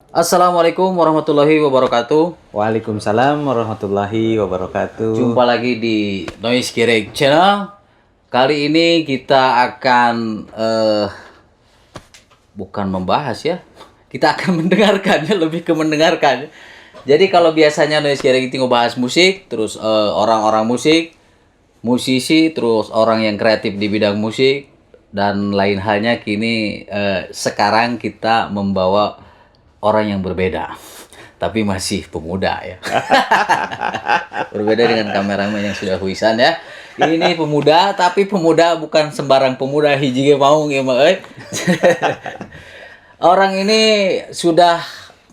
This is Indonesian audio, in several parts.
Assalamualaikum warahmatullahi wabarakatuh. Waalaikumsalam warahmatullahi wabarakatuh. Jumpa lagi di Noise Kirek Channel. Kali ini kita akan bukan membahas ya. Kita akan mendengarkannya, lebih ke mendengarkan. Jadi kalau biasanya Noise Kirek itu ngebahas musik, terus orang-orang musik, musisi, terus orang yang kreatif di bidang musik dan lain halnya, kini sekarang kita membawa orang yang berbeda, tapi masih pemuda ya. Berbeda dengan kameramen yang sudah huisan ya. Ini pemuda, tapi pemuda bukan sembarang pemuda, hiji ge maung ya mah euy. Orang ini sudah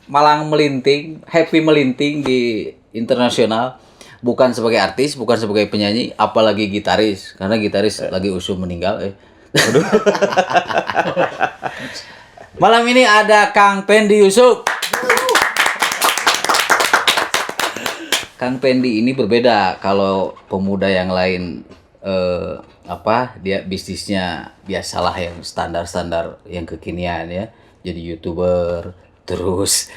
malang melinting, happy melinting di internasional. Bukan sebagai artis, bukan sebagai penyanyi, apalagi gitaris. Karena gitaris lagi usum meninggal. Malam ini ada Kang Pendi Yusuf. Kang Pendi ini berbeda. Kalau pemuda yang lain dia bisnisnya biasalah yang standar-standar yang kekinian ya. Jadi YouTuber, terus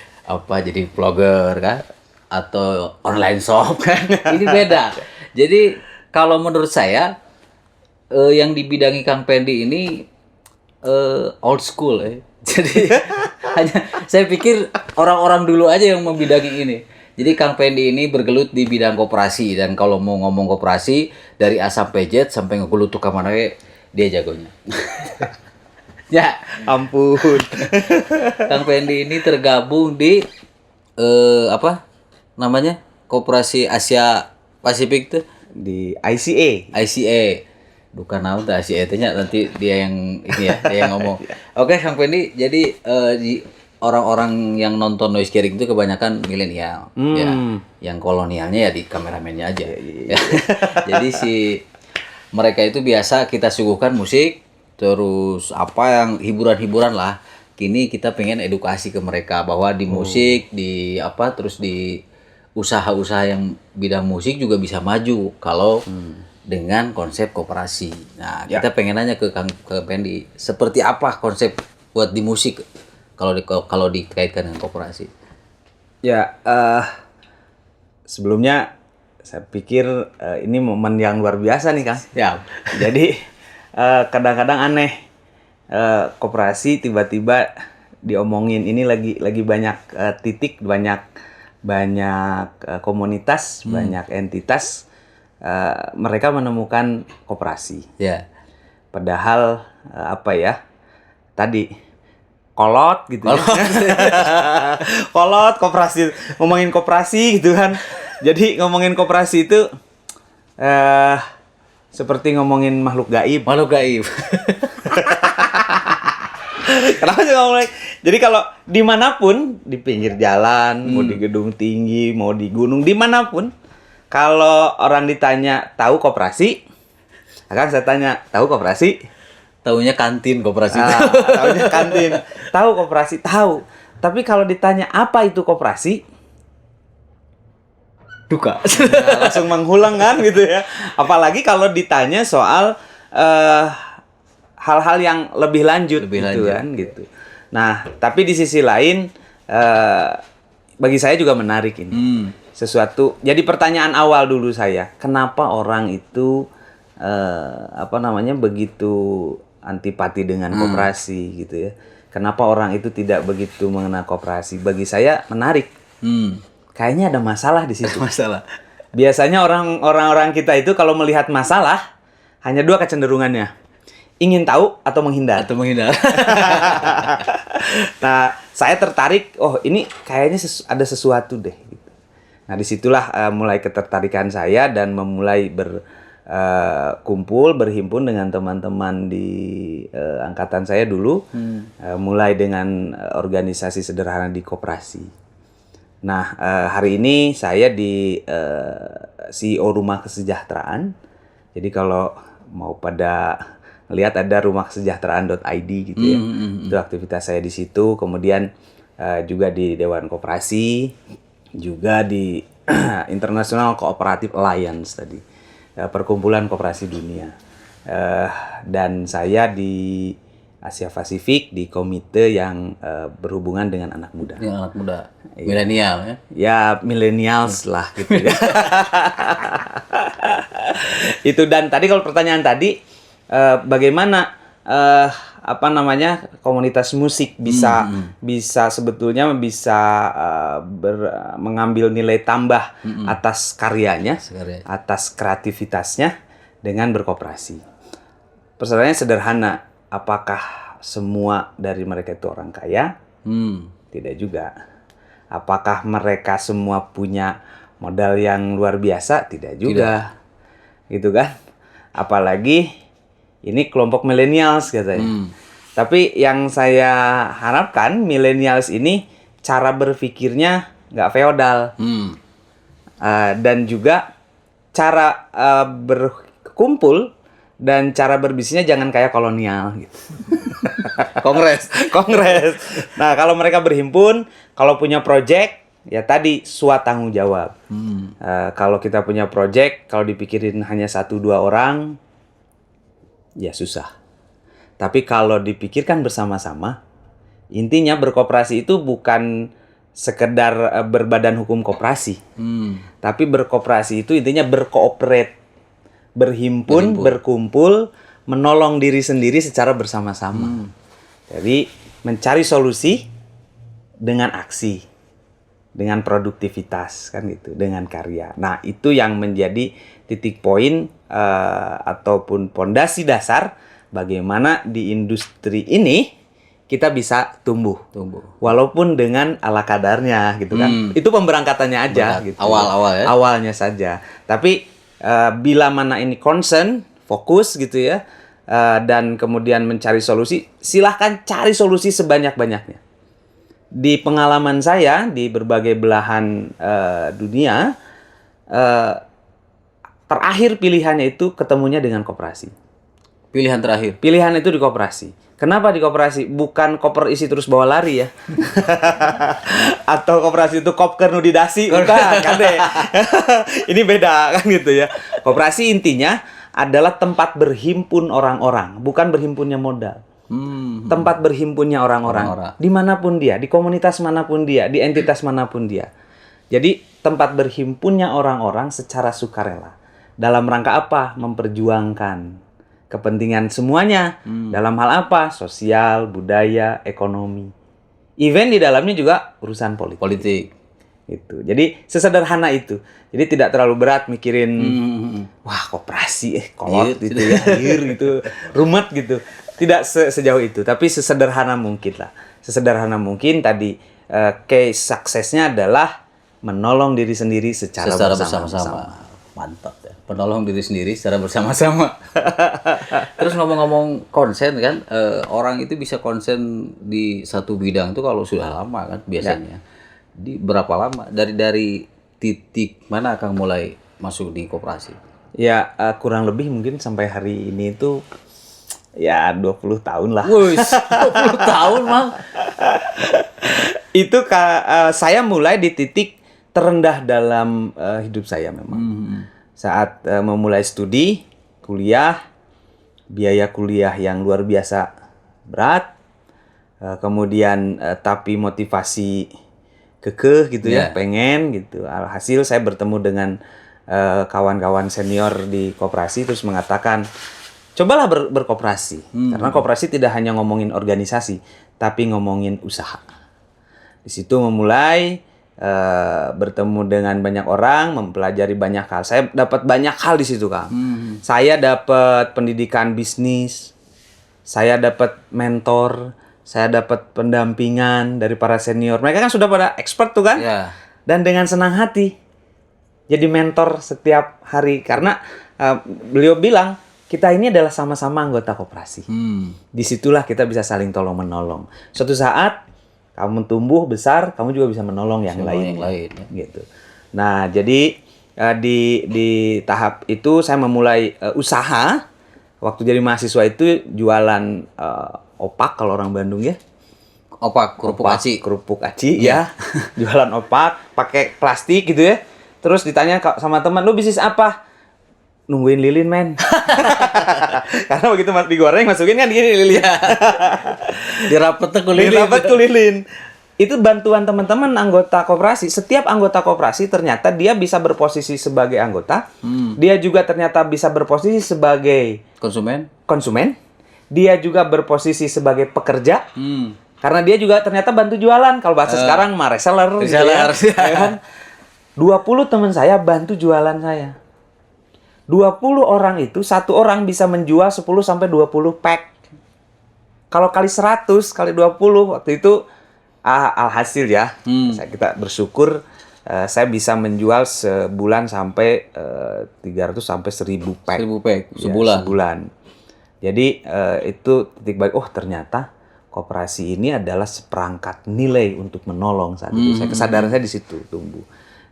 jadi vlogger kan, atau online shop kan. Ini beda. Jadi kalau menurut saya yang dibidangi Kang Pendi ini old school ya. Jadi saya pikir orang-orang dulu aja yang membidangi ini. Jadi Kang Pendi ini bergelut di bidang koperasi, dan kalau mau ngomong koperasi dari A sampai Z sampai ngegelutuk ke mana dia jagonya. Ya, Ampun. Kang Pendi ini tergabung di Koperasi Asia Pasifik tuh, Di ICA. ICA. Bukan naon tuh ICA nya, nanti dia yang ini ya, dia yang ngomong. Oke, Kang Pendi, jadi di orang-orang yang nonton Noise Caring itu kebanyakan milenial ya. Yang kolonialnya ya di kameramennya aja. Ya. Jadi mereka itu biasa kita suguhkan musik, terus yang hiburan-hiburan lah. Kini kita pengen edukasi ke mereka bahwa di musik, terus di usaha-usaha yang bidang musik juga bisa maju kalau dengan konsep koperasi. Nah, kita pengen nanya ke Pendi, seperti apa konsep buat di musik kalau dikaitkan dengan koperasi? Ya, sebelumnya saya pikir ini momen yang luar biasa nih, Kang. Ya. Jadi kadang-kadang aneh, koperasi tiba-tiba diomongin ini lagi banyak titik, banyak komunitas, banyak entitas mereka menemukan koperasi. Ya. Padahal tadi kolot gitu. Kolot koperasi, ngomongin koperasi gitu kan. Jadi ngomongin koperasi itu seperti ngomongin makhluk gaib. Makhluk gaib. Kenapa sih ngomong? Jadi kalau dimanapun, di pinggir jalan, mau di gedung tinggi, mau di gunung, dimanapun, kalau orang ditanya tahu koperasi, akan saya tanya tahu koperasi? Taunya kantin koperasi itu. Taunya kantin. Tahu koperasi? Tahu. Tapi kalau ditanya apa itu koperasi? Duka. Langsung menghulang kan gitu ya. Apalagi kalau ditanya soal hal-hal yang lebih lanjut kan gitu. Nah, tapi di sisi lain bagi saya juga menarik ini. Sesuatu. Jadi pertanyaan awal dulu saya, kenapa orang itu begitu antipati dengan koperasi gitu ya. Kenapa orang itu tidak begitu mengenal koperasi? Bagi saya menarik. Kayaknya ada masalah di situ. Masalah. Biasanya orang-orang kita itu kalau melihat masalah hanya dua kecenderungannya. Ingin tahu atau menghindar. Nah, saya tertarik, ini kayaknya ada sesuatu deh gitu. Nah, disitulah mulai ketertarikan saya dan memulai berhimpun dengan teman-teman di angkatan saya dulu, mulai dengan organisasi sederhana di koperasi. Nah, hari ini saya di CEO Rumah Kesejahteraan. Jadi kalau mau pada lihat ada rumahkesejahteraan.id gitu ya. Itu aktivitas saya di situ. Kemudian juga di Dewan Koperasi, juga di International Cooperative Alliance tadi. Perkumpulan Koperasi Dunia. Dan saya di Asia Pasifik di komite yang berhubungan dengan anak muda. Yang anak muda, milenial ya. Ya millennials lah gitu ya. Itu. Dan tadi kalau pertanyaan tadi bagaimana komunitas musik bisa sebetulnya bisa mengambil nilai tambah atas karyanya, atas kreativitasnya dengan berkoperasi. Persoalannya sederhana. Apakah semua dari mereka itu orang kaya? Tidak juga. Apakah mereka semua punya modal yang luar biasa? Tidak juga. Gitu kan? Apalagi ini kelompok millennials katanya. Tapi yang saya harapkan millennials ini cara berpikirnya nggak feodal. Dan juga cara berkumpul dan cara berbisnisnya jangan kayak kolonial gitu. Kongres. Nah, kalau mereka berhimpun, kalau punya project, ya tadi suat tanggung jawab. Kalau kita punya project, kalau dipikirin hanya 1-2 orang, ya susah. Tapi kalau dipikirkan bersama-sama, intinya berkoperasi itu bukan sekedar berbadan hukum koperasi. Tapi berkoperasi itu intinya berkooperate. Berhimpun, berkumpul, menolong diri sendiri secara bersama-sama. Jadi mencari solusi dengan aksi, dengan produktivitas kan gitu, dengan karya. Nah itu yang menjadi titik poin ataupun pondasi dasar bagaimana di industri ini kita bisa tumbuh. Walaupun dengan ala kadarnya gitu kan. Itu pemberangkatannya aja gitu. Awal-awal ya. Awalnya saja. Tapi bila mana ini concern, fokus gitu ya, dan kemudian mencari solusi, silahkan cari solusi sebanyak-banyaknya. Di pengalaman saya di berbagai belahan dunia, terakhir pilihannya itu ketemunya dengan koperasi. Pilihan terakhir? Pilihan itu di koperasi. Kenapa di koperasi? Bukan koper isi terus bawa lari ya. Atau koperasi itu kopker nu didasi. Bukan, kan deh. Ini beda kan gitu ya. Koperasi intinya adalah tempat berhimpun orang-orang. Bukan berhimpunnya modal. Tempat berhimpunnya orang-orang. Dimanapun dia. Di komunitas manapun dia. Di entitas manapun dia. Jadi tempat berhimpunnya orang-orang secara sukarela. Dalam rangka apa? Memperjuangkan kepentingan semuanya. Dalam hal apa? Sosial, budaya, ekonomi. Event di dalamnya juga urusan politik. Itu. Jadi sesederhana itu. Jadi tidak terlalu berat mikirin wah koperasi kolot gitu ya, gitu, rumet gitu. Tidak sejauh itu, tapi sesederhana mungkin lah. Sesederhana mungkin tadi case suksesnya adalah menolong diri sendiri secara bersama-sama. Mantap ya. Penolong diri sendiri secara bersama-sama. Terus ngomong-ngomong konsen kan, orang itu bisa konsen di satu bidang itu kalau sudah lama kan biasanya. Di berapa lama? Dari titik mana Kang mulai masuk di koperasi? Ya kurang lebih mungkin sampai hari ini itu ya 20 tahun lah. Wih, 20 tahun Mang. Itu saya mulai di titik terendah dalam hidup saya memang. Saat memulai studi, kuliah, biaya kuliah yang luar biasa berat, kemudian tapi motivasi kekeh gitu ya, pengen gitu. Alhasil saya bertemu dengan kawan-kawan senior di koperasi terus mengatakan, cobalah berkoperasi. Karena koperasi tidak hanya ngomongin organisasi, tapi ngomongin usaha. Di situ memulai bertemu dengan banyak orang, mempelajari banyak hal. Saya dapat banyak hal di situ, Kang. Saya dapat pendidikan bisnis, saya dapat mentor, saya dapat pendampingan dari para senior. Mereka kan sudah pada expert tuh kan? Yeah. Dan dengan senang hati jadi mentor setiap hari karena beliau bilang kita ini adalah sama-sama anggota koperasi. Disitulah kita bisa saling tolong menolong. Suatu saat kamu tumbuh besar, kamu juga bisa menolong yang lain gitu. Nah, jadi di tahap itu saya memulai usaha. Waktu jadi mahasiswa itu jualan opak kalau orang Bandung ya. Opak, kerupuk aci ya. Jualan opak pakai plastik gitu ya. Terus ditanya sama teman, "Lu bisnis apa?" nungguin lilin men. Karena begitu digoreng masukin kan gini lilin. Dirapet tuh lilin. Dirapet ku lilin. Itu bantuan teman-teman anggota koperasi. Setiap anggota koperasi ternyata dia bisa berposisi sebagai anggota. Dia juga ternyata bisa berposisi sebagai konsumen. Dia juga berposisi sebagai pekerja. Karena dia juga ternyata bantu jualan. Kalau bahasa sekarang mah reseller. Reseller. Gitu ya kan? 20 teman saya bantu jualan saya. 20 orang itu, satu orang bisa menjual 10 sampai 20 pack. Kalau kali 100, kali 20, waktu itu alhasil ya. Kita bersyukur saya bisa menjual sebulan sampai 300 sampai 1000 pack. 1000 pack Ya, sebulan. sebulan. Jadi itu titik balik, oh ternyata koperasi ini adalah seperangkat nilai untuk menolong saat itu. Kesadaran saya di situ tumbuh.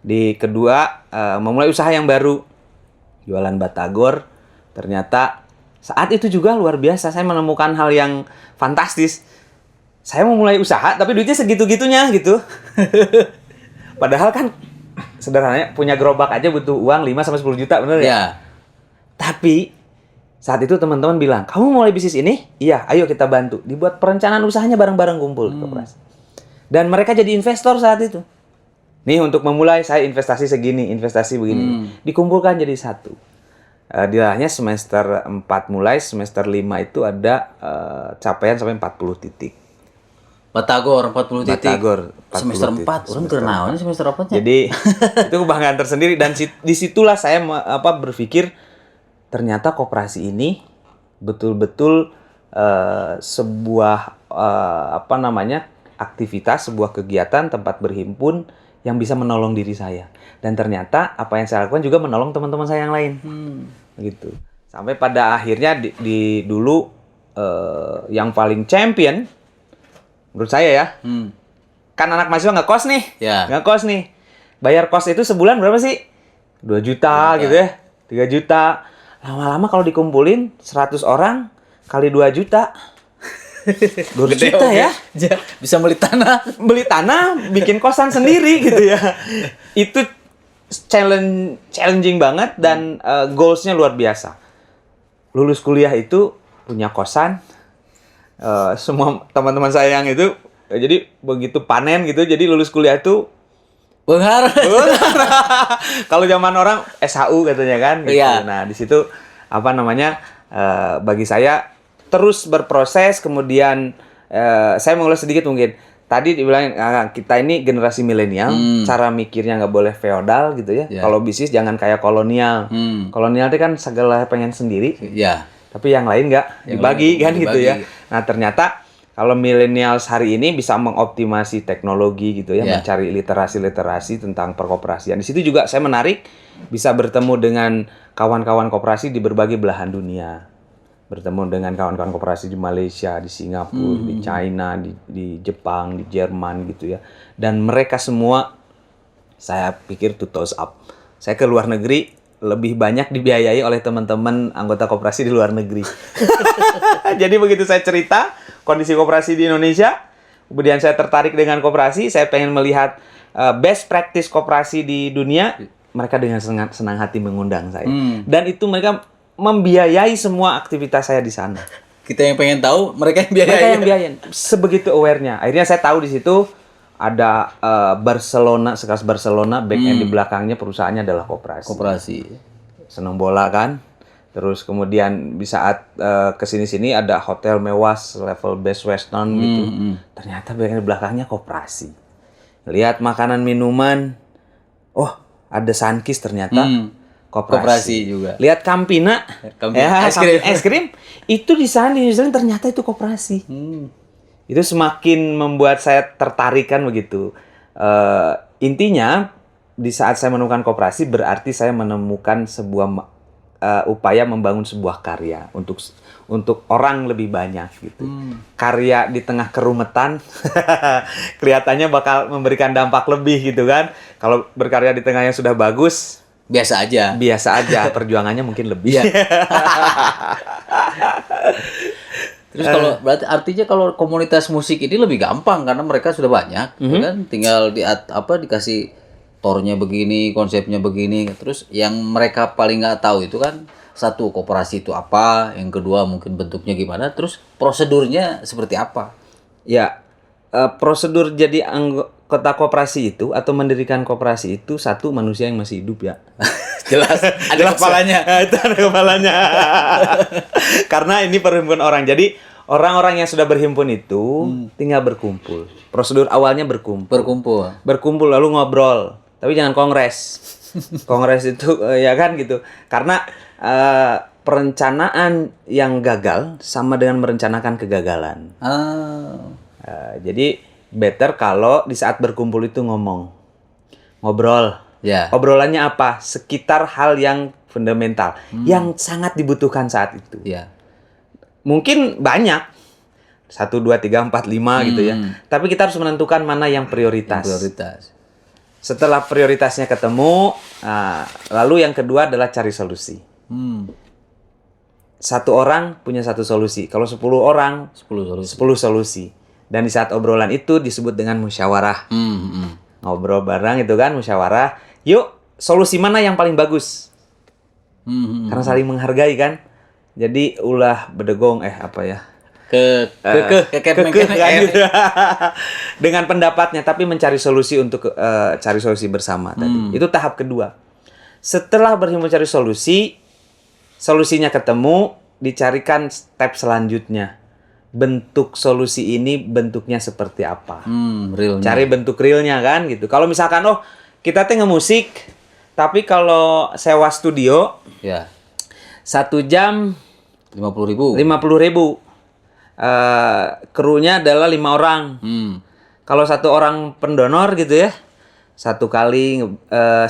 Di kedua, memulai usaha yang baru. Jualan batagor, ternyata saat itu juga luar biasa. Saya menemukan hal yang fantastis. Saya mau mulai usaha, tapi duitnya segitu-gitunya gitu. Padahal kan sederhananya punya gerobak aja butuh uang 5-10 juta, bener ya? Ya. Tapi saat itu teman-teman bilang, kamu mulai bisnis ini? Iya, ayo kita bantu. Dibuat perencanaan usahanya bareng-bareng kumpul di koperasi. Dan mereka jadi investor saat itu. Nih untuk memulai saya investasi segini, investasi begini. Dikumpulkan jadi satu. Dilahnya semester 4 mulai, semester 5 itu ada capaian sampai 40 titik. Batagor 40 titik. Batagor 40 semester 4. titik. Orang kenaon semester 4-nya? Jadi itu kebanggaan tersendiri dan disitulah saya berpikir ternyata koperasi ini betul-betul sebuah aktivitas, sebuah kegiatan tempat berhimpun yang bisa menolong diri saya. Dan ternyata apa yang saya lakukan juga menolong teman-teman saya yang lain. Gitu. Sampai pada akhirnya dulu yang paling champion menurut saya ya. Kan anak mahasiswa nggak kos nih. Ya. Nggak kos nih. Bayar kos itu sebulan berapa sih? 2 juta gitu ya. 3 juta. Lama-lama kalau dikumpulin 100 orang kali 2 juta. 2 juta ya. Bisa beli tanah. Beli tanah, bikin kosan sendiri gitu ya. Itu challenging banget dan goals-nya luar biasa. Lulus kuliah itu punya kosan. Semua teman-teman saya yang itu jadi begitu panen gitu, jadi lulus kuliah itu Benghar. kalau zaman orang SHU katanya kan gitu. Iya. Nah, di situ bagi saya terus berproses, kemudian saya mengulas sedikit mungkin. Tadi dibilang kita ini generasi milenial, cara mikirnya nggak boleh feodal gitu ya. Yeah. Kalau bisnis jangan kayak kolonial. Kolonial itu kan segala pengen sendiri. Ya. Tapi yang lain nggak dibagi kan gitu ya. Nah ternyata kalau milenials hari ini bisa mengoptimasi teknologi gitu ya, mencari literasi tentang perkoperasian. Di situ juga saya menarik bisa bertemu dengan kawan-kawan koperasi di berbagai belahan dunia. Bertemu dengan kawan-kawan koperasi di Malaysia, di Singapura, di China, di Jepang, di Jerman gitu ya. Dan mereka semua saya pikir to toes up. Saya ke luar negeri lebih banyak dibiayai oleh teman-teman anggota koperasi di luar negeri. Jadi begitu saya cerita kondisi koperasi di Indonesia, kemudian saya tertarik dengan koperasi, saya pengen melihat best practice koperasi di dunia, mereka dengan senang hati mengundang saya. Dan itu mereka membiayai semua aktivitas saya di sana. Kita yang pengen tahu, mereka yang biayain. Mereka yang biayain. Sebegitu aware-nya. Akhirnya saya tahu di situ ada Barcelona, sekelas Barcelona, back end di belakangnya perusahaannya adalah koperasi. Seneng bola kan. Terus kemudian di saat kesini-sini ada hotel mewah level Best Western gitu. Ternyata back end di belakangnya koperasi. Lihat makanan minuman, oh ada Sunkist ternyata. Koperasi juga. Lihat Campina, es krim. Itu di sana di New Zealand ternyata itu koperasi. Itu semakin membuat saya tertarik kan begitu. Intinya di saat saya menemukan koperasi berarti saya menemukan sebuah upaya membangun sebuah karya untuk orang lebih banyak gitu. Karya di tengah kerumetan kelihatannya bakal memberikan dampak lebih gitu kan. Kalau berkarya di tengah yang sudah bagus biasa aja, perjuangannya mungkin lebih. Terus kalau berarti artinya kalau komunitas musik ini lebih gampang karena mereka sudah banyak, ya kan? Tinggal dikasih strukturnya begini, konsepnya begini. Terus yang mereka paling nggak tahu itu kan satu koperasi itu apa, yang kedua mungkin bentuknya gimana, terus prosedurnya seperti apa. Ya, prosedur jadi anggota koperasi itu atau mendirikan koperasi itu satu manusia yang masih hidup ya. Jelas, ada Jelas, kepalanya. ya? Itu ada kepalanya. Karena ini perhimpunan orang. Jadi orang-orang yang sudah berhimpun itu tinggal berkumpul. Prosedur awalnya berkumpul. Berkumpul. Berkumpul lalu ngobrol. Tapi jangan kongres. Kongres itu ya kan gitu. Karena perencanaan yang gagal sama dengan merencanakan kegagalan. Jadi better kalau di saat berkumpul itu ngobrol. Ya. Obrolannya apa? Sekitar hal yang fundamental, yang sangat dibutuhkan saat itu. Ya. Mungkin banyak, 1, 2, 3, 4, 5 gitu ya. Tapi kita harus menentukan mana yang prioritas. Prioritas. Setelah prioritasnya ketemu, lalu yang kedua adalah cari solusi. Satu orang punya satu solusi. Kalau 10 orang, 10 solusi. 10 solusi. Dan di saat obrolan itu disebut dengan musyawarah. Ngobrol bareng itu kan, musyawarah. Yuk, solusi mana yang paling bagus? Karena saling menghargai kan. Jadi ulah bedegong Kekeh kan gitu. Dengan pendapatnya, tapi mencari solusi untuk cari solusi bersama tadi. Itu tahap kedua. Setelah berhimpun cari solusi, solusinya ketemu, dicarikan step selanjutnya. Bentuk solusi ini bentuknya seperti apa? Realnya. Cari bentuk realnya kan gitu. Kalau misalkan kita teh ngemusik, tapi kalau sewa studio, Ya. 1 jam 50.000. 50.000. Krunya adalah 5 orang. Kalau 1 orang pendonor gitu ya, 1 kali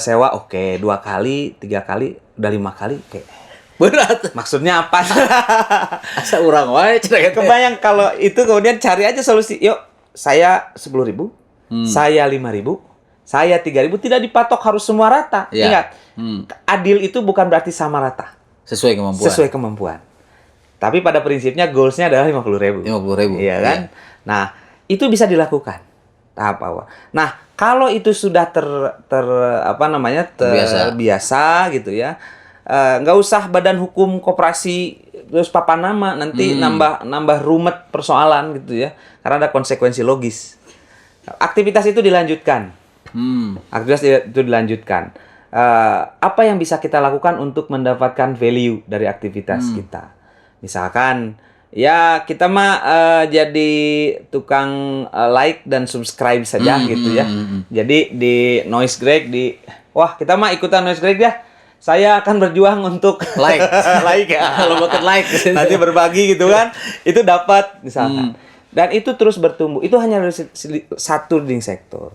sewa oke, 2 kali, 3 kali, udah 5 kali kayak Berat. maksudnya apa? Asa urang wae cenah eta. Kebayang kalau itu kemudian cari aja solusi. Yuk, saya 10.000, saya 5.000, saya 3.000, tidak dipatok harus semua rata. Ya. Ingat, adil itu bukan berarti sama rata. Sesuai kemampuan. Sesuai kemampuan. Tapi pada prinsipnya goals-nya adalah 50.000. 50.000. Iya kan? Iya. Nah, itu bisa dilakukan tahap awal. Nah, kalau itu sudah terbiasa gitu ya. Nggak usah badan hukum koperasi terus papan nama, nanti nambah rumet persoalan gitu ya. Karena ada konsekuensi logis. Aktivitas itu dilanjutkan. Aktivitas itu dilanjutkan. Apa yang bisa kita lakukan untuk mendapatkan value dari aktivitas kita? Misalkan, ya kita mah jadi tukang like dan subscribe saja gitu ya. Jadi di Noise Break wah kita mah ikutan Noise Break ya. Saya akan berjuang untuk Like. like ya. Kalau bukan like. Nanti berbagi gitu kan. Itu dapat misalkan. Dan itu terus bertumbuh. Itu hanya dari satu leading sektor.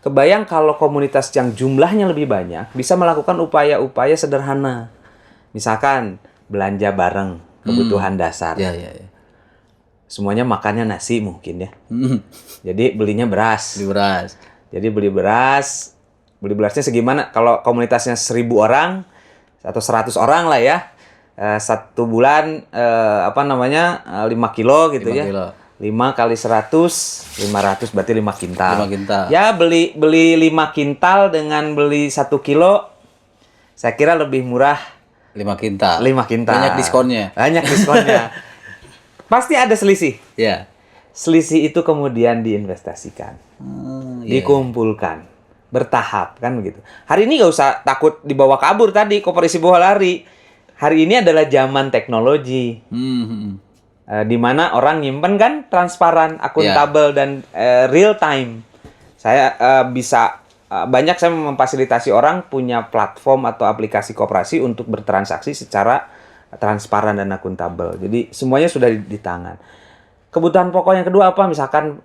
Kebayang kalau komunitas yang jumlahnya lebih banyak bisa melakukan upaya-upaya sederhana. Misalkan belanja bareng kebutuhan dasar. Ya. Semuanya makannya nasi mungkin ya. Jadi belinya beras. Di beras. Jadi beli berasnya segimana? Kalau komunitasnya 1.000 orang atau 100 orang lah ya, 1 bulan 5 kilo gitu 5 ya. kilo. 5 kali 100, 500 berarti 5 kintal. 5 kintal. Ya beli 5 kintal dengan beli 1 kilo, saya kira lebih murah 5 kintal. 5 kintal. Banyak diskonnya. Banyak diskonnya. Pasti ada selisih. Ya. Selisih itu kemudian diinvestasikan, dikumpulkan, bertahap kan begitu. Hari ini nggak usah takut dibawa kabur tadi koperasi bola lari. Hari ini adalah zaman teknologi, di mana orang nyimpen kan transparan, akuntabel dan real time. Saya banyak saya memfasilitasi orang punya platform atau aplikasi koperasi untuk bertransaksi secara transparan dan akuntabel. Jadi semuanya sudah di tangan. Kebutuhan pokok yang kedua apa? Misalkan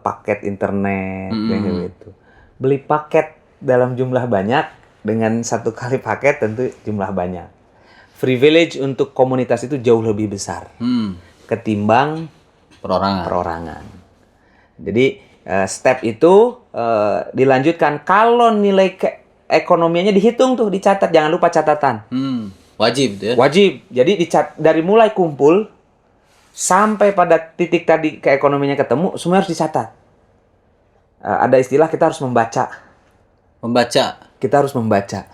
paket internet kayak gitu. Beli paket dalam jumlah banyak dengan 1 kali paket tentu jumlah banyak. Privilege untuk komunitas itu jauh lebih besar ketimbang perorangan. Jadi step itu dilanjutkan kalau nilai ekonomianya dihitung tuh, dicatat, jangan lupa catatan. Wajib ya. Wajib. Jadi dari mulai kumpul sampai pada titik tadi keekonomianya ketemu, semua harus dicatat. Ada istilah kita harus membaca Membaca. Kita harus membaca.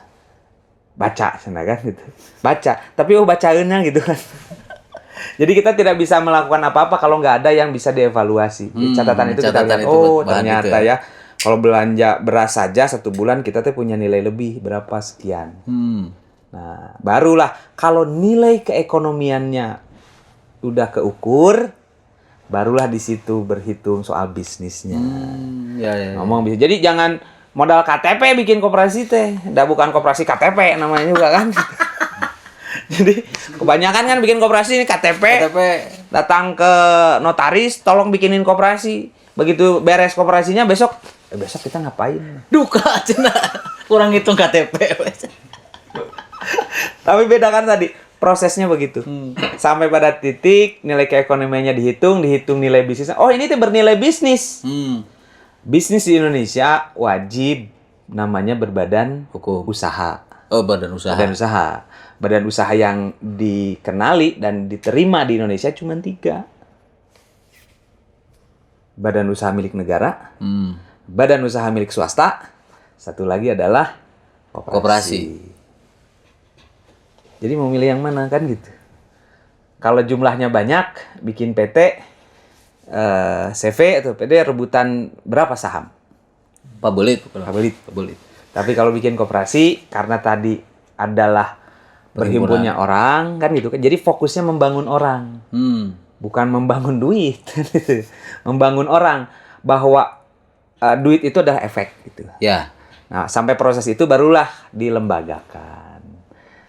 Baca, sana kan gitu. Baca, tapi bacaannya gitu kan. Jadi kita tidak bisa melakukan apa-apa kalau nggak ada yang bisa dievaluasi. Di catatan itu kita catatan lihat, itu oh bahan ternyata itu ya, kalau belanja beras saja 1 bulan kita tuh punya nilai lebih berapa sekian. Nah, barulah kalau nilai keekonomiannya udah keukur, barulah di situ berhitung soal bisnisnya. Ya. Ngomong bisa. Jadi jangan modal KTP bikin koperasi teh. Udah bukan koperasi KTP namanya juga kan. Jadi kebanyakan kan bikin koperasi ini KTP. Datang ke notaris, tolong bikinin koperasi. Begitu beres koperasinya besok kita ngapain? Duka cenah. Kurang hitung KTP. Tapi beda kan tadi prosesnya begitu. Sampai pada titik nilai keekonomiannya dihitung nilai bisnisnya. Oh, ini tuh bernilai bisnis. Bisnis di Indonesia wajib namanya berbadan Hukum. usaha. Oh, badan usaha. Badan usaha yang dikenali dan diterima di Indonesia cuma 3. Badan usaha milik negara, badan usaha milik swasta, satu lagi adalah koperasi. Jadi mau milih yang mana kan gitu. Kalau jumlahnya banyak, bikin PT, CV atau PD rebutan berapa saham? Pabelit. Tapi kalau bikin koperasi, karena tadi adalah berhimpunnya orang, kan gitu kan. Jadi fokusnya membangun orang. Bukan membangun duit. Membangun orang. Bahwa duit itu adalah efek gitu. Ya. Nah, sampai proses itu barulah dilembagakan.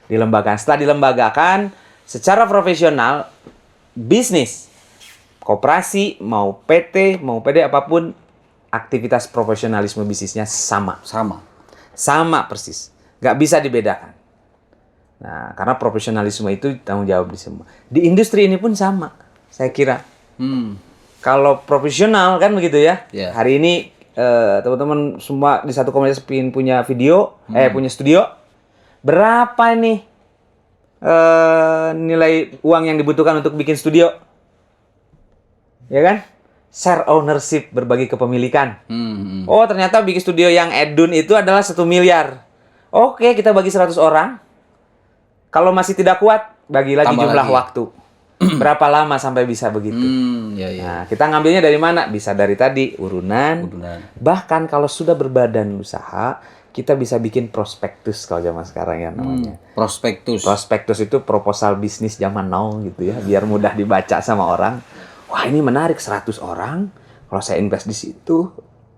Setelah dilembagakan, secara profesional, bisnis, koperasi, mau PT, mau PD, apapun, aktivitas profesionalisme bisnisnya sama. Sama persis. Nggak bisa dibedakan. Nah, karena profesionalisme itu tanggung jawab di semua. Di industri ini pun sama, saya kira. Kalau profesional kan begitu ya. Yeah. Hari ini teman-teman semua di satu komunitas ingin punya video, punya studio. Berapa nih nilai uang yang dibutuhkan untuk bikin studio? Ya kan? Share ownership, berbagi kepemilikan. Oh, ternyata bikin studio yang Edun itu adalah 1 miliar. Oke, kita bagi 100 orang. Kalau masih tidak kuat, bagi lagi Tambah jumlah lagi. waktu. Berapa lama sampai bisa begitu? Ya. Nah, kita ngambilnya dari mana? Bisa dari tadi, urunan. Bahkan kalau sudah berbadan usaha, kita bisa bikin prospektus kalau zaman sekarang ya namanya. Prospektus. Prospektus itu proposal bisnis zaman now gitu ya, biar mudah dibaca sama orang. Wah, ini menarik 100 orang. Kalau saya invest di situ,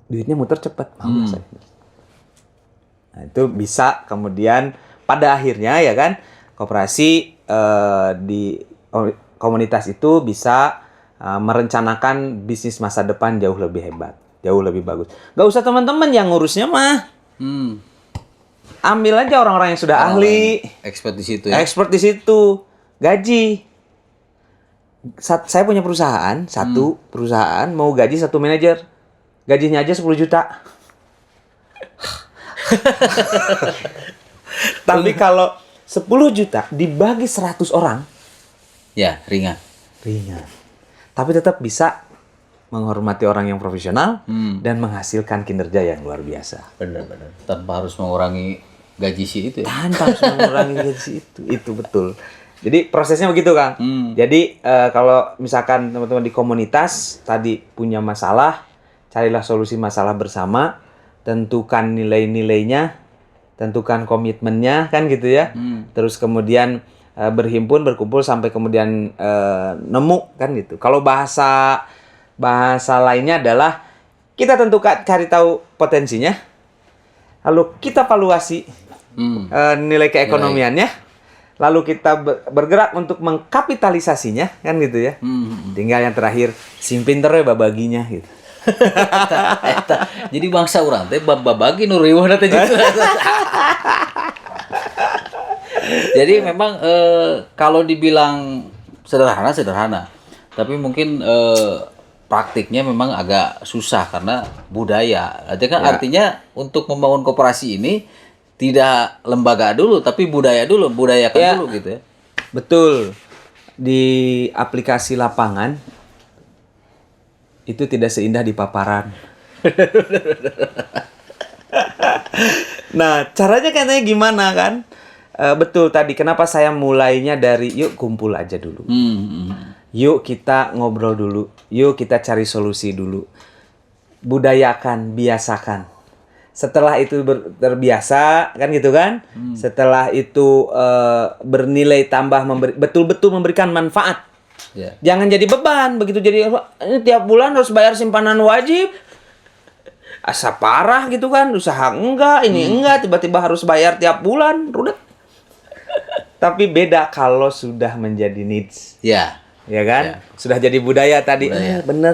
duitnya muter cepat. Mau saya. Nah, itu bisa kemudian pada akhirnya ya kan, koperasi di komunitas itu bisa merencanakan bisnis masa depan jauh lebih hebat, jauh lebih bagus. Gak usah teman-teman yang ngurusnya mah. Ambil aja orang-orang yang sudah ahli, Expert di situ ya. expert di situ. Gaji. Saya punya perusahaan, satu perusahaan mau gaji 1 manajer. Gajinya aja 10 juta. Tapi kalau 10 juta dibagi 100 orang, Ya, ringan. Tapi tetap bisa menghormati orang yang profesional dan menghasilkan kinerja yang luar biasa. Benar. Tanpa harus mengurangi gaji si itu ya. Tanpa harus mengurangi gaji itu betul. Jadi prosesnya begitu, Kang. Jadi kalau misalkan teman-teman di komunitas tadi punya masalah, carilah solusi masalah bersama, tentukan nilai-nilainya, tentukan komitmennya kan gitu ya. Terus kemudian berhimpun, berkumpul sampai kemudian nemu kan gitu. Kalau bahasa lainnya adalah kita tentukan, cari tahu potensinya, lalu kita valuasi nilai keekonomiannya, lalu kita bergerak untuk mengkapitalisasinya kan gitu ya. Tinggal yang terakhir sing pinter ya babaginya gitu. Jadi bangsa urang teh babagi nu riweuh teh gitu. Jadi memang kalau dibilang sederhana, tapi mungkin praktiknya memang agak susah karena budaya. Jadi kan artinya untuk membangun koperasi ini tidak lembaga dulu, tapi budayakan dulu gitu ya. Betul. Di aplikasi lapangan itu tidak seindah di paparan. Nah, caranya katanya gimana kan? Betul tadi, kenapa saya mulainya dari yuk kumpul aja dulu. Yuk kita ngobrol dulu. Yuk kita cari solusi dulu. Budayakan, biasakan. Setelah itu terbiasa, kan gitu kan? Setelah itu bernilai tambah, betul-betul memberikan manfaat. Ya. Jangan jadi beban. Begitu jadi, ini tiap bulan harus bayar simpanan wajib. Asa parah gitu kan, usaha enggak, ini enggak, tiba-tiba harus bayar tiap bulan, rudet. Tapi beda kalau sudah menjadi needs. Ya. Ya kan? Ya. Sudah jadi budaya tadi. Budaya. Bener,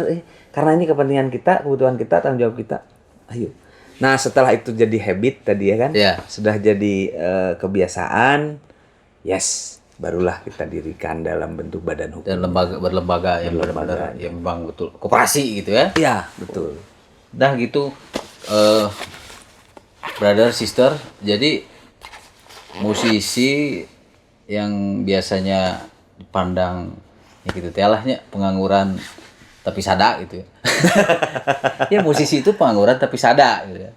karena ini kepentingan kita, kebutuhan kita, tanggung jawab kita. Ayo. Nah, setelah itu jadi habit tadi ya kan? Ya. Sudah jadi kebiasaan. Yes, barulah kita dirikan dalam bentuk badan hukum. Dan berlembaga yang benar-benar yang memang betul koperasi gitu ya. Iya, betul. Dah gitu brother sister, jadi musisi yang biasanya dipandang ya gitu telahnya pengangguran tapi sada gitu ya. Ya musisi itu pengangguran tapi sada gitu ya.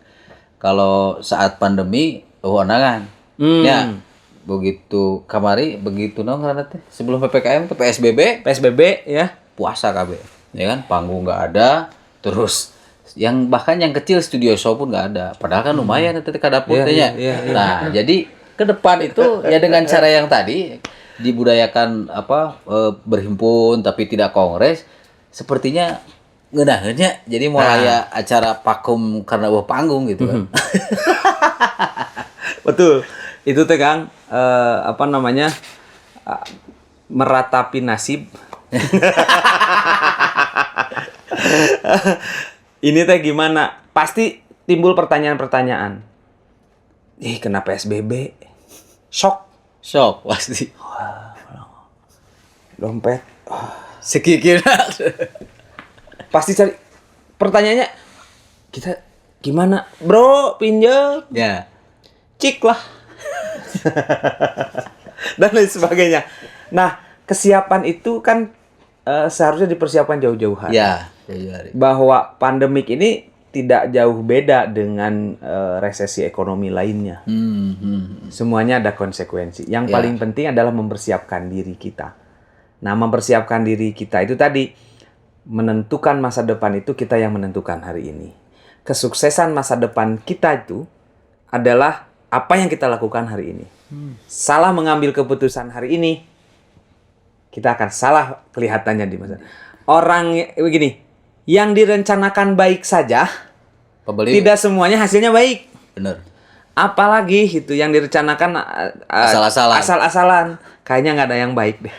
Kalau saat pandemi onangan. Ya begitu kamari begitu karena teh sebelum PPKM tuh PSBB ya. puasa KB ya kan, panggung nggak ada, terus yang bahkan yang kecil studio show pun nggak ada, padahal kan lumayan itu ke dapur Iya, tanya. iya. Nah jadi ke depan itu ya dengan cara yang tadi dibudayakan berhimpun tapi tidak kongres, sepertinya ngedahnya jadi mulai acara pakum karena buah panggung gitu kan. Betul. Itu teh Kang apa namanya? Meratapi nasib. Ini teh gimana? Pasti timbul pertanyaan-pertanyaan. Kenapa PSBB? Shock Pasti dompet. sekikir. Pasti cari pertanyaannya, kita gimana? Bro, pinjam. Ya. Cik lah. Dan lain sebagainya. Nah, kesiapan itu kan seharusnya dipersiapkan jauh-jauh hari. Ya, jauh hari. Bahwa pandemik ini tidak jauh beda dengan resesi ekonomi lainnya. Semuanya ada konsekuensi. Yang paling penting adalah mempersiapkan diri kita. Nah, mempersiapkan diri kita itu tadi, menentukan masa depan itu kita yang menentukan hari ini. Kesuksesan masa depan kita itu adalah apa yang kita lakukan hari ini. Salah mengambil keputusan hari ini, kita akan salah kelihatannya di masa. Orang begini, yang direncanakan baik saja, Pembeli tidak semuanya hasilnya baik. bener. Apalagi itu yang direncanakan Asal-asalan. asal-asalan. Kayaknya nggak ada yang baik deh.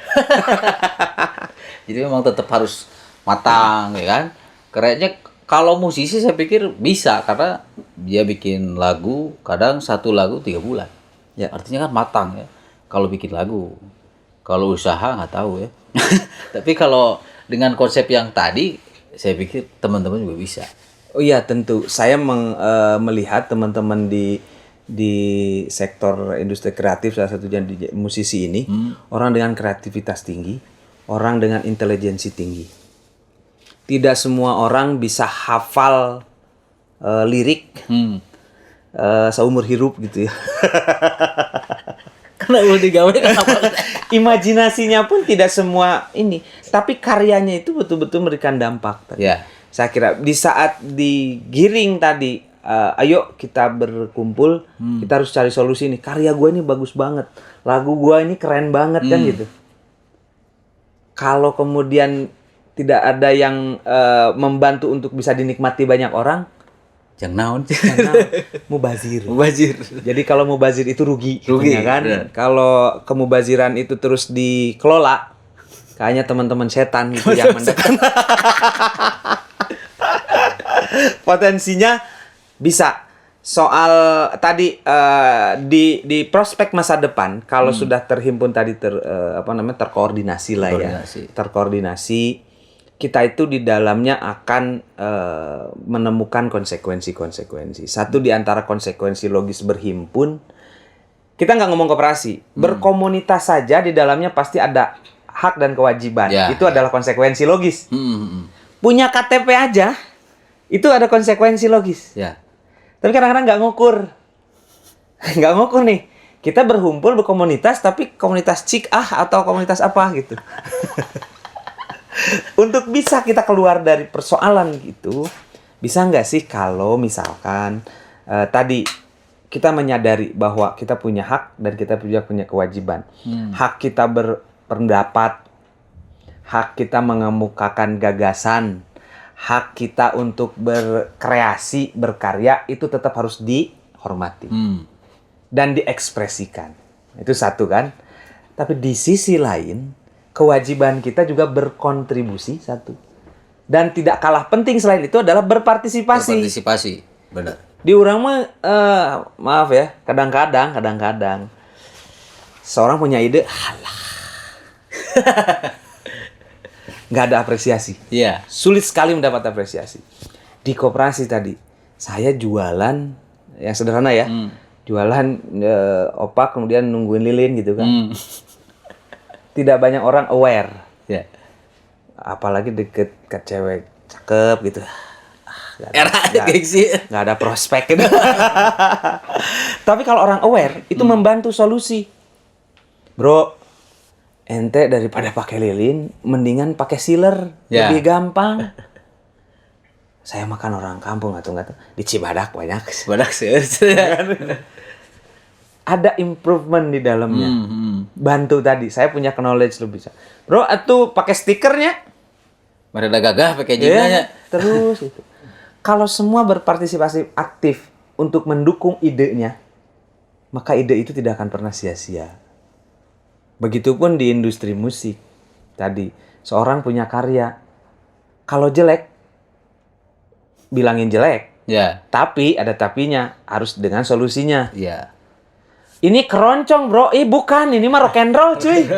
Jadi memang tetap harus matang ya kan. Kerennya kalau musisi saya pikir bisa karena dia bikin lagu kadang satu lagu 3 bulan. Ya. Artinya kan matang ya. Kalau bikin lagu, kalau usaha nggak tahu ya. Tapi kalau dengan konsep yang tadi, saya pikir teman-teman juga bisa. Oh iya tentu. Saya melihat teman-teman di sektor industri kreatif, salah satunya di musisi ini, orang dengan kreativitas tinggi, orang dengan intelijensi tinggi. Tidak semua orang bisa hafal lirik seumur hidup gitu ya. Karena udah digawe kenapa? Imajinasinya pun tidak semua ini, tapi karyanya itu betul-betul memberikan dampak. Ya. Saya kira di saat digiring tadi, ayo kita berkumpul, kita harus cari solusi nih. Karya gue ini bagus banget, lagu gue ini keren banget kan gitu. Kalau kemudian tidak ada yang membantu untuk bisa dinikmati banyak orang, Jangan naon. mubazir. Mubazir. Jadi kalau mubazir itu rugi ya kan. bener. Kalau kemubaziran itu terus dikelola, kayaknya teman-teman setan gitu yang mendekat. Potensinya bisa. Soal tadi di prospek masa depan, kalau sudah terhimpun tadi terkoordinasi lah ya. Terkoordinasi, kita itu di dalamnya akan menemukan konsekuensi-konsekuensi. Satu di antara konsekuensi logis berhimpun, kita nggak ngomong koperasi, berkomunitas saja di dalamnya pasti ada hak dan kewajiban. Itu adalah konsekuensi logis. Punya KTP aja, itu ada konsekuensi logis. Ya. Tapi kadang-kadang nggak ngukur. Nggak ngukur nih. Kita berkumpul berkomunitas, tapi komunitas cik atau komunitas apa gitu. Untuk bisa kita keluar dari persoalan gitu, bisa nggak sih kalau misalkan tadi kita menyadari bahwa kita punya hak dan kita juga punya kewajiban. Hak kita berpendapat, hak kita mengemukakan gagasan, hak kita untuk berkreasi, berkarya, itu tetap harus dihormati. Dan diekspresikan. Itu satu kan. Tapi di sisi lain, kewajiban kita juga berkontribusi satu. Dan tidak kalah penting selain itu adalah berpartisipasi. Berpartisipasi, benar. Di orang mah, maaf ya, kadang-kadang seorang punya ide, halah. Nggak ada apresiasi. Iya. Sulit sekali mendapat apresiasi. Di koperasi tadi, saya jualan, yang sederhana ya, jualan opak kemudian nungguin lilin gitu kan. Tidak banyak orang aware. Ya. Apalagi deket ke cewek cakep gitu. Gengsi. Nggak ada prospek gitu. Tapi kalau orang aware, itu membantu solusi. Bro, ente daripada pakai lilin, mendingan pakai sealer. Ya. Lebih gampang. Saya makan orang kampung atau nggak tahu. Di Cibadak banyak. Badak sih. Ada improvement di dalamnya. Bantu tadi. Saya punya knowledge lebih. Bro, atuh pakai stikernya. Mereka gagah pakai jinanya. Terus itu. Kalau semua berpartisipasi aktif untuk mendukung idenya, maka ide itu tidak akan pernah sia-sia. Begitupun di industri musik. Tadi, seorang punya karya. Kalau jelek, bilangin jelek. Ya. Tapi, ada tapinya. Harus dengan solusinya. Ya. Ini keroncong bro, bukan, ini mah rock and roll cuy.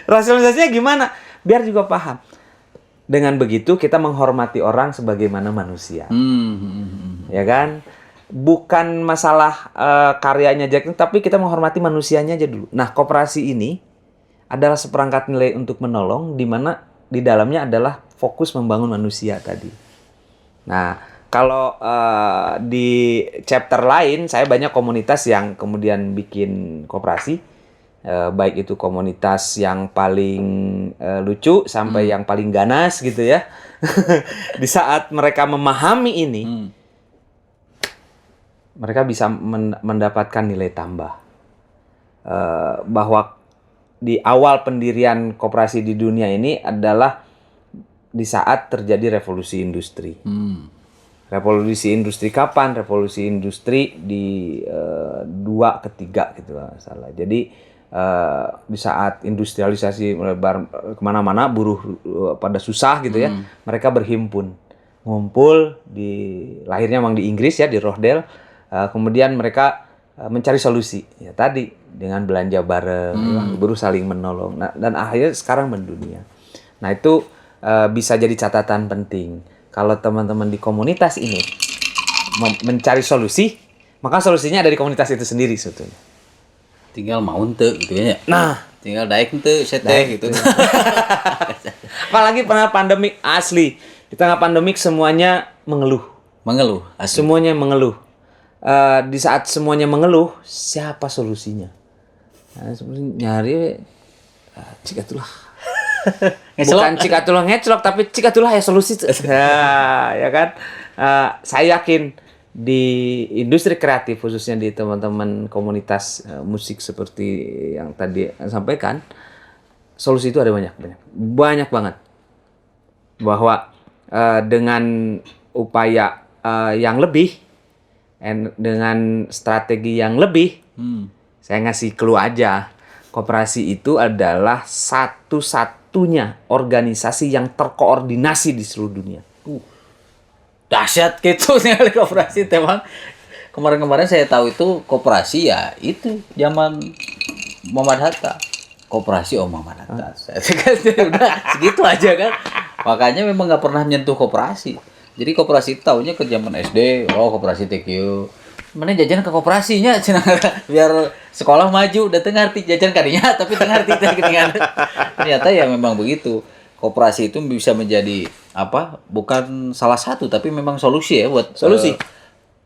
Rasionalisasinya gimana? Biar juga paham. Dengan begitu kita menghormati orang sebagaimana manusia. Ya kan? Bukan masalah karyanya Jack, tapi kita menghormati manusianya aja dulu. Nah, koperasi ini adalah seperangkat nilai untuk menolong, di mana di dalamnya adalah fokus membangun manusia tadi. Nah, kalau di chapter lain, saya banyak komunitas yang kemudian bikin koperasi. Baik itu komunitas yang paling lucu sampai yang paling ganas gitu ya. Di saat mereka memahami ini, mereka bisa mendapatkan nilai tambah. Bahwa di awal pendirian koperasi di dunia ini adalah di saat terjadi revolusi industri. Revolusi industri kapan? Revolusi industri di 2 ke 3 gitu lah salah. Jadi di saat industrialisasi melebar kemana-mana, buruh pada susah gitu ya, mereka berhimpun, ngumpul lahirnya memang di Inggris ya, di Rochdale. Kemudian mereka mencari solusi ya tadi dengan belanja bareng, buruh saling menolong. Nah, dan akhirnya sekarang mendunia. Nah itu bisa jadi catatan penting. Kalau teman-teman di komunitas ini mencari solusi, maka solusinya ada di komunitas itu sendiri sebetulnya. Tinggal mau ente gitu ya. Nah, tinggal daik ente, seteh gitu. Apalagi pernah pandemik asli. Di tengah pandemik semuanya mengeluh. Mengeluh, asli. Semuanya mengeluh. Di saat semuanya mengeluh, siapa solusinya? Nah, nyari cikatulah. Bukan cikatulah ngeclok, tapi cikatulah ya solusi. Ya kan? Saya yakin di industri kreatif, khususnya di teman-teman komunitas musik seperti yang tadi sampaikan, solusi itu ada banyak banget. Bahwa dengan upaya yang lebih, dengan strategi yang lebih, saya ngasih clue aja, koperasi itu adalah satu-satunya organisasi yang terkoordinasi di seluruh dunia. Dahsyat gitu nih koperasi teman. Kemarin-kemarin saya tahu itu koperasi ya itu zaman Muhammad Hatta. Koperasi Muhammad Hatta. Udah segitu aja kan. Makanya memang nggak pernah menyentuh koperasi. Jadi koperasi tahunya ke zaman SD, koperasi TQ. Mana jajan ke koperasinya cenah biar sekolah maju, udah teu ngarti jajan kadinya tapi teu ngarti teh geuningan. Ternyata ya memang begitu. koperasi itu bisa menjadi apa? Bukan salah satu tapi memang solusi ya buat Solusi.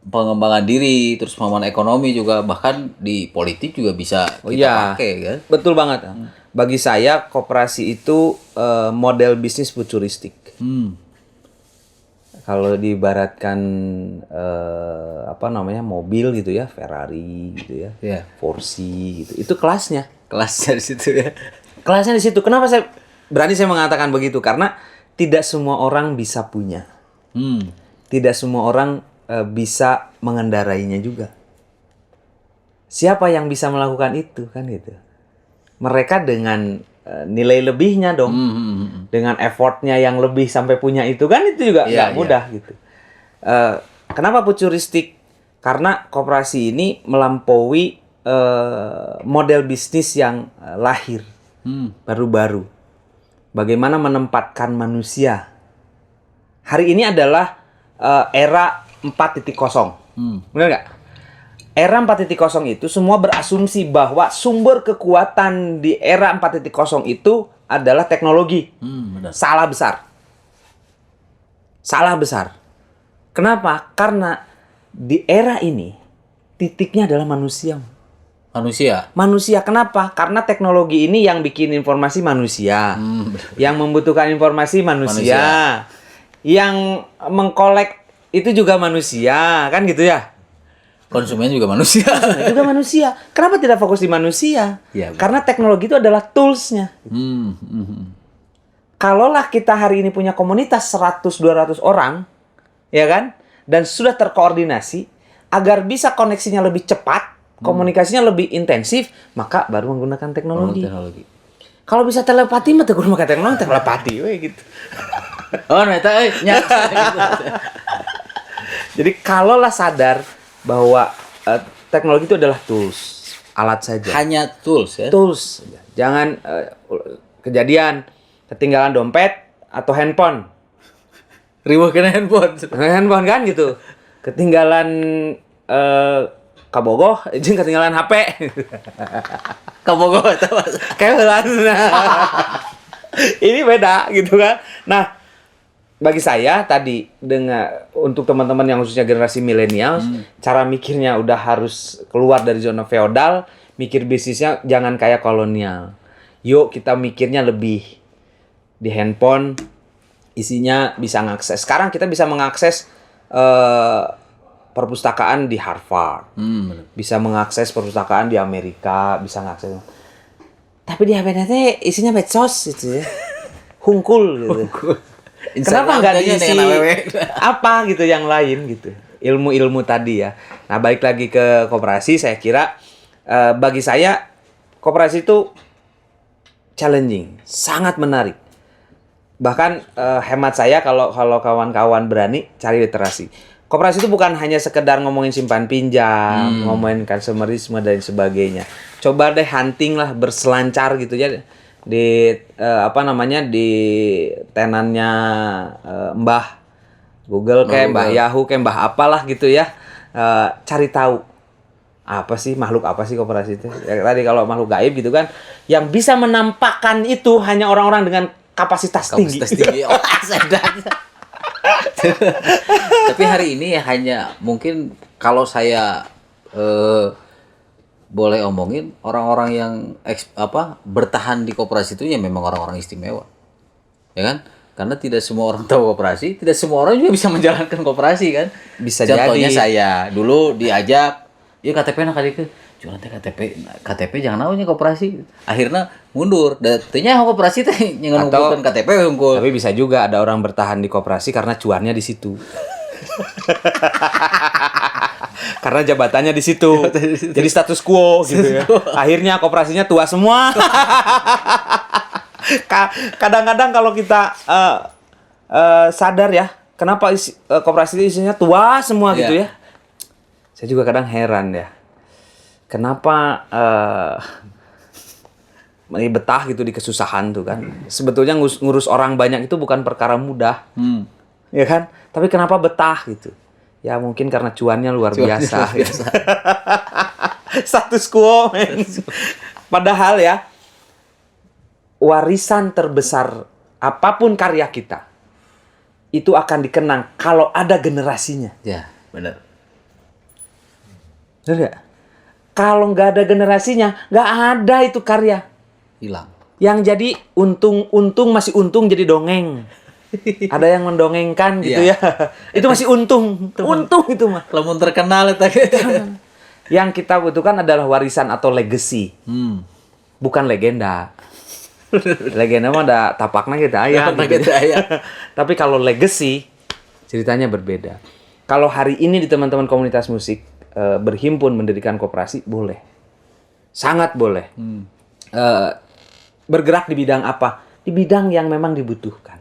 pengembangan diri, terus pengembangan ekonomi juga, bahkan di politik juga bisa kita Iya. pakai kan. Betul banget. Bagi saya koperasi itu model bisnis futuristik. Kalau diibaratkan apa namanya mobil gitu ya, Ferrari gitu ya, Iya. Porsche gitu, itu kelasnya. Kelasnya di situ ya. Kelasnya di situ. Kenapa saya berani saya mengatakan begitu? Karena tidak semua orang bisa punya, tidak semua orang bisa mengendarainya juga. Siapa yang bisa melakukan itu kan gitu? Mereka dengan nilai lebihnya dong, dengan effortnya yang lebih sampai punya itu kan itu juga Iya, nggak mudah gitu. Kenapa futuristik? Karena koperasi ini melampaui model bisnis yang lahir baru-baru. Bagaimana menempatkan manusia? Hari ini adalah era 4.0. Benar nggak? Era 4.0 itu semua berasumsi bahwa sumber kekuatan di era 4.0 itu adalah teknologi. Benar. Salah besar. Salah besar. Kenapa? Karena di era ini titiknya adalah manusia. Manusia. Manusia. Kenapa? Karena teknologi ini yang bikin informasi manusia. Yang membutuhkan informasi manusia. Yang mengkolek itu juga manusia. Kan gitu ya? Konsumen juga manusia. Juga manusia. Kenapa tidak fokus di manusia? Iya, betul. Karena teknologi itu adalah tools-nya. Kalaulah kita hari ini punya komunitas 100-200 orang, ya kan? Dan sudah terkoordinasi, agar bisa koneksinya lebih cepat, komunikasinya lebih intensif, maka baru menggunakan teknologi. Kalau bisa telepati, mah tegur maka teknologi telepati, we gitu. Oh, neta nyata gitu. Jadi kalaulah sadar bahwa teknologi itu adalah tools, alat saja. Hanya tools ya. Tools. Jangan kejadian ketinggalan dompet atau handphone. Riweuh kena handphone. Handphone kan gitu. Ketinggalan kabogoh, jeung ketinggalan HP. Kabogoh eta Mas. Keheula. Ini beda gitu kan. Nah, bagi saya tadi untuk teman-teman yang khususnya generasi milenial, cara mikirnya udah harus keluar dari zona feodal, mikir bisnisnya jangan kayak kolonial. Yuk kita mikirnya lebih di handphone, isinya bisa ngakses. Sekarang kita bisa mengakses perpustakaan di Harvard, bisa mengakses perpustakaan di Amerika, bisa ngakses. Tapi di HP nanti isinya medsos gitu ya, hungkul gitu. Kenapa nggak diisi apa gitu yang lain gitu, ilmu-ilmu tadi ya. Nah, balik lagi ke koperasi, saya kira bagi saya koperasi itu challenging, sangat menarik. Bahkan hemat saya kalau kawan-kawan berani cari literasi. Koperasi itu bukan hanya sekedar ngomongin simpan pinjam, ngomongin konsumerisme dan sebagainya. Coba deh hunting lah, berselancar gitu ya di di tenannya Mbah Google kayak Mbah Yahoo kayak Mbah apalah gitu ya. Cari tahu apa sih makhluk apa sih koperasi itu. Ya, tadi kalau makhluk gaib gitu kan, yang bisa menampakkan itu hanya orang-orang dengan kapasitas tinggi. Oh, tapi hari ini hanya mungkin kalau saya boleh omongin, orang-orang yang bertahan di koperasi itu ya memang orang-orang istimewa, ya kan? Karena tidak semua orang tahu koperasi, tidak semua orang juga bisa menjalankan koperasi kan. Bisa Contohnya jadi. saya dulu diajak, ya KTP nak kali ke jualan teh KTP jangan naunya koperasi. Akhirnya mundur. Da teu nya koperasi teh nyengan ngumpulkeun KTP unggul. Tapi bisa juga ada orang bertahan di koperasi karena cuannya di situ. Karena jabatannya di situ. Jadi status quo gitu ya. Akhirnya koperasinya tua semua. Kadang-kadang kalau kita sadar ya, kenapa koperasi isinya tua semua gitu ya. Saya juga kadang heran ya. Kenapa betah gitu di kesusahan tuh kan. Sebetulnya ngurus orang banyak itu bukan perkara mudah. Ya kan? Tapi kenapa betah gitu? Ya mungkin karena cuannya luar biasa. Status quo, men. Padahal ya, warisan terbesar apapun karya kita itu akan dikenang kalau ada generasinya. Ya, benar. Benar nggak? Kalau nggak ada generasinya, nggak ada itu karya. Hilang. Yang jadi untung masih untung jadi dongeng. Ada yang mendongengkan gitu Iya. ya. Itu masih untung. Untung itu mah. Lamun terkenal eta. Yang kita butuhkan adalah warisan atau legacy. Bukan legenda. Legenda mah ada tapakna kita aya. Gitu. Tapi kalau legacy ceritanya berbeda. Kalau hari ini di teman-teman komunitas musik berhimpun mendirikan koperasi, boleh. Sangat boleh. Bergerak di bidang apa? Di bidang yang memang dibutuhkan.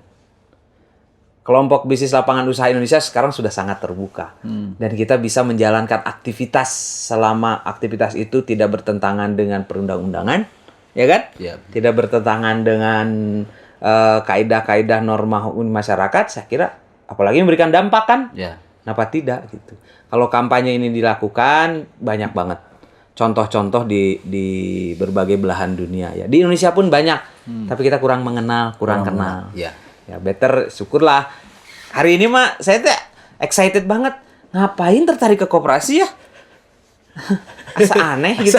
Kelompok bisnis lapangan usaha Indonesia sekarang sudah sangat terbuka. Dan kita bisa menjalankan aktivitas selama aktivitas itu tidak bertentangan dengan perundang-undangan. Ya kan? Ya. Tidak bertentangan dengan kaidah-kaidah norma hukum masyarakat. Saya kira apalagi memberikan dampak kan? Ya. Kenapa tidak gitu? Kalau kampanye ini dilakukan banyak banget contoh-contoh di berbagai belahan dunia ya. Di Indonesia pun banyak, tapi kita kurang mengenal, kurang kenal. Ya. Ya better syukurlah. Hari ini mah saya tuh excited banget. Ngapain tertarik ke koperasi ya? Asa aneh gitu.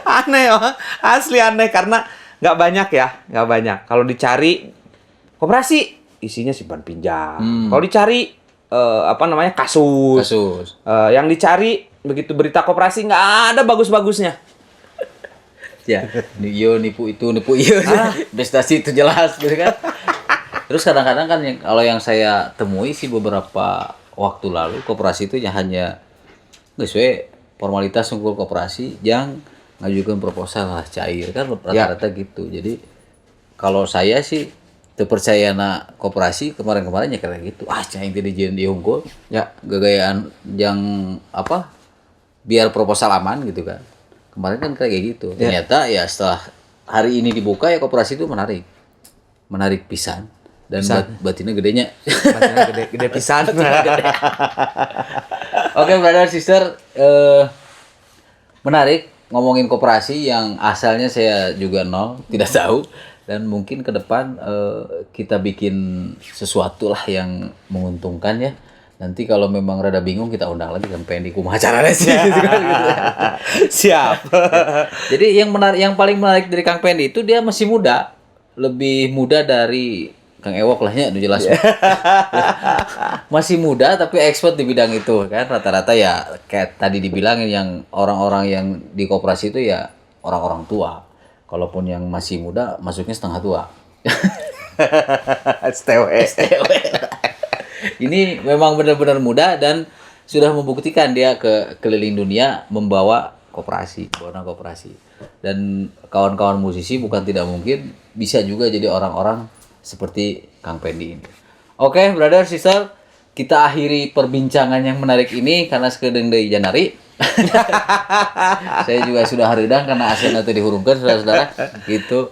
Aneh ya, asli aneh karena nggak banyak ya, nggak banyak. Kalau dicari koperasi isinya simpan pinjam. Kalau dicari kasus. Yang dicari begitu berita koperasi nggak ada bagus-bagusnya. Ya, nipu itu, nipu iya. Investasi itu jelas gitu kan. Terus kadang-kadang kan kalau yang saya temui sih beberapa waktu lalu koperasi itu hanya sesuai formalitas ngumpul koperasi yang ngajukan proposal lah cair kan rata-rata gitu. Jadi kalau saya sih terpercaya na koperasi kemarin-kemarin ya kayak gitu. Cahing tidak jadi diunggul. Ya, gagayaan yang biar proposal aman gitu kan. Kemarin kan kayak gitu. Ternyata ya setelah hari ini dibuka ya koperasi itu menarik. Menarik pisan. Dan batinnya gedenya. Batinnya gede pisan. Oke, brother, sister. Menarik ngomongin koperasi yang asalnya saya juga nol, tidak tahu. Dan mungkin ke depan kita bikin sesuatu lah yang menguntungkan ya. Nanti kalau memang rada bingung kita undang lagi kan pengen kumaha caranya sih gitu kan gitu. Siap. Jadi yang paling menarik dari Kang Pendi itu dia masih muda. Lebih muda dari Kang Ewok lahnya itu jelas. Masih muda tapi expert di bidang itu kan. Rata-rata ya kayak tadi dibilangin yang orang-orang yang di koperasi itu ya orang-orang tua. Kalaupun yang masih muda masuknya setengah tua. STW. Ini memang benar-benar muda dan sudah membuktikan dia ke keliling dunia membawa koperasi. Dan kawan-kawan musisi bukan tidak mungkin bisa juga jadi orang-orang seperti Kang Pendi ini. Oke, brother, sister, kita akhiri perbincangan yang menarik ini karena sekedeng deui janari. Saya juga sudah hareudang karena asena teh dihurungkeun saudara-saudara. Gitu.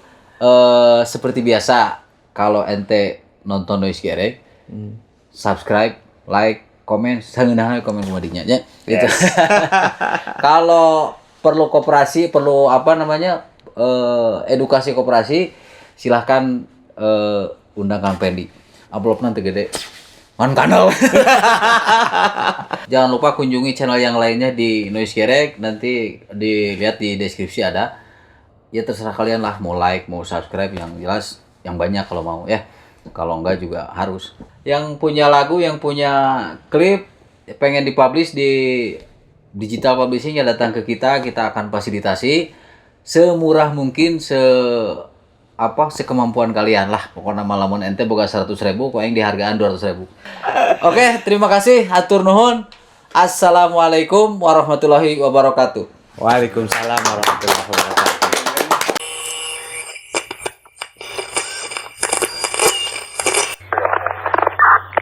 Seperti biasa kalau ente nonton Noise Gerek, subscribe, like, komen, sangeunah komen kumadinya nya gitu. Kalau perlu koperasi, perlu edukasi koperasi, silahkan undang Kang Pendi. Upload nanti gede. Man kanal. Jangan lupa kunjungi channel yang lainnya di Noise Gerek, nanti dilihat di deskripsi ada. Ya terserah kalian lah mau like, mau subscribe, yang jelas yang banyak kalau mau ya. Kalau enggak juga harus. Yang punya lagu, yang punya klip, pengen dipublish di digital publishing ya datang ke kita akan fasilitasi semurah mungkin, sekemampuan kalian lah. Pokoknya malamun ente boga 100.000, kok yang dihargaan 200.000. Oke, terima kasih, hatur nuhun. Assalamualaikum warahmatullahi wabarakatuh. Waalaikumsalam warahmatullahi wabarakatuh.